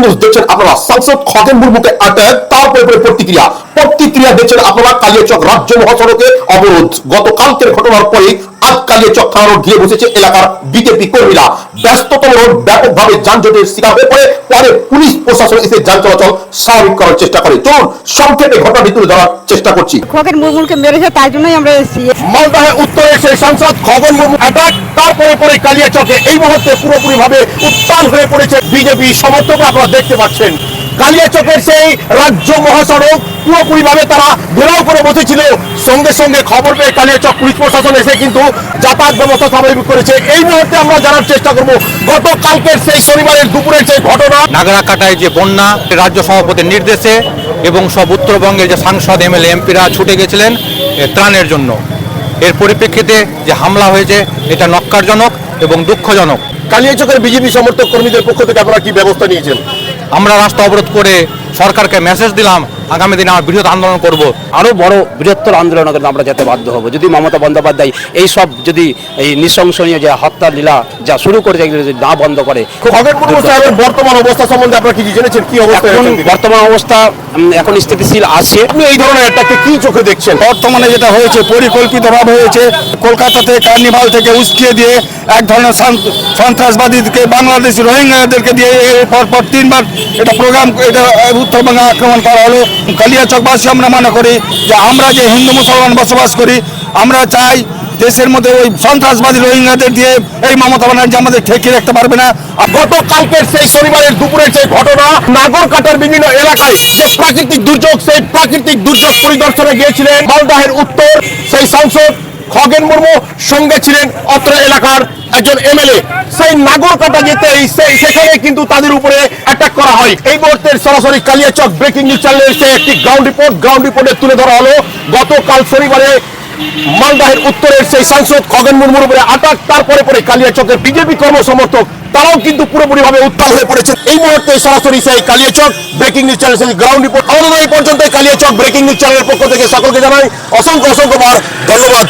News দেখছেন আপনারা। সাংসদ খগেন মুর্মুকে আটক, তারপরে প্রতিক্রিয়া দেখছেন আপনারা। কালিয়াচক রাজ্য মহাসড়কে অবরোধ। গতকালকের ঘটনার পরে আজ কালিয়াচক থানার ঘিরে বসেছে এলাকার বিজেপি কর্মীরা। ব্যস্ততম রোড ব্যাপকভাবে যানজটের শিকার হয়ে পরে পুলিশ প্রশাসন এসে যান চলাচল স্বাভাবিক করার চেষ্টা করে। চলুন সংক্ষেপে ঘটনাটি তুলে ধরার চেষ্টা করছি। খগেন মুর্মুকে মেরেছে, তাই জন্যই আমরা এসেছি। মালদহের উত্তরের সেই সাংসদ খগেন মুর্মু অ্যাটাক, তারপরে কালিয়াচকে এই মুহূর্তে পুরোপুরি ভাবে উত্তাল হয়ে পড়েছে বিজেপি সমর্থক। আপনারা দেখতে পাচ্ছেন কালিয়াচকের সেই রাজ্য মহাসড়ক পুরোপুরি ভাবে তারা ঘেরাও করে বসেছিল। সঙ্গে সঙ্গে খবর পেয়ে কালিয়াচক পুলিশ প্রশাসন এসে কিন্তু যাতায়াত ব্যবস্থা স্বাভাবিক করেছে। এই মুহূর্তে আমরা জানার চেষ্টা করব গতকালকের সেই শনিবারের দুপুরের সেই ঘটনা। নাগরাকাটায় যে বন্যা, রাজ্য সভাপতির নির্দেশে এবং সব উত্তরবঙ্গের যে সাংসদ এমএলএ এমপিরা ছুটে গেছিলেন ত্রাণের জন্য, এর পরিপ্রেক্ষিতে যে হামলা হয়েছে এটা নক্কারজনক এবং দুঃখজনক। কালিয়াচকের বিজেপি সমর্থক কর্মীদের পক্ষ থেকে আপনারা কি ব্যবস্থা নিয়েছেন? আমরা রাস্তা অবরোধ করে সরকারকে মেসেজ দিলাম আগামী দিনে আমরা বৃহৎ আন্দোলন করব। আরও বড় বৃহত্তর আন্দোলনে আমরা যেতে বাধ্য হব যদি মমতা বন্দ্যোপাধ্যায় এই সব যদি এই নৃশংসনীয় যে হত্যা লীলা যা শুরু করেছে এগুলো যদি না বন্ধ করে। খগেন মুর্মু সাহেবের বর্তমান অবস্থা সম্বন্ধে আপনারা কি জেনেছেন? কি অবস্থা বর্তমান অবস্থা এখন স্থিতিশীল আছে। আপনি এই ধরনের অ্যাটাককে কি চোখে দেখছেন? বর্তমানে যেটা হয়েছে পরিকল্পিতভাবে হয়েছে। কলকাতাতে কার্নিভাল থেকে উস্কিয়ে দিয়ে এক ধরনের সন্ত্রাসবাদীকে বাংলাদেশি রোহিঙ্গাদেরকে দিয়ে পরপর 3 বার এটা প্রোগ্রাম, এটা উত্তরবঙ্গে আক্রমণ করা হলো। কালিয়াচকবাসী আমরা মনে করি যে আমরা যে হিন্দু মুসলমান বসবাস করি, আমরা চাই দেশের মধ্যে ওই সন্ত্রাসবাদী রোহিঙ্গাদের দিয়ে এই মমতা ব্যানার্জি আমাদের ঠেকিয়ে রাখতে পারবে না। আর গতকালকের সেই শনিবারের দুপুরের সেই ঘটনা, নাগরকাটার বিভিন্ন এলাকায় যে প্রাকৃতিক দুর্যোগ, সেই প্রাকৃতিক দুর্যোগ পরিদর্শনে গিয়েছিলেন মালদহের উত্তর সেই সাংসদ খগেন মুর্মু, সঙ্গে ছিলেন অত্র এলাকার একজন এমএলএ। সেই নাগরকাটা যেতেই সেখানে কিন্তু তাদের উপরে অ্যাটাক করা হয়। এই মুহূর্তের সরাসরি কালিয়াচক ব্রেকিং নিউজ চ্যানেলে এসে একটি গ্রাউন্ড রিপোর্টে তুলে ধরা হলো গতকাল শনিবারে মালদহের উত্তরের সেই সাংসদ খগেন মুর্মুর উপরে আটক, তারপরে কালিয়াচকের বিজেপি কর্মসমর্থক তারাও কিন্তু পুরোপুরি ভাবে উত্তাল হয়ে পড়েছে। এই মুহূর্তে সরাসরি সেই কালিয়াচক ব্রেকিং নিউজ চ্যানেল সেই গ্রাউন্ড রিপোর্ট। আমাদের এই পর্যন্ত কালিয়াচক ব্রেকিং নিউজ চ্যানেলের পক্ষ থেকে সকলকে জানাই অসংখ্য ধন্যবাদ।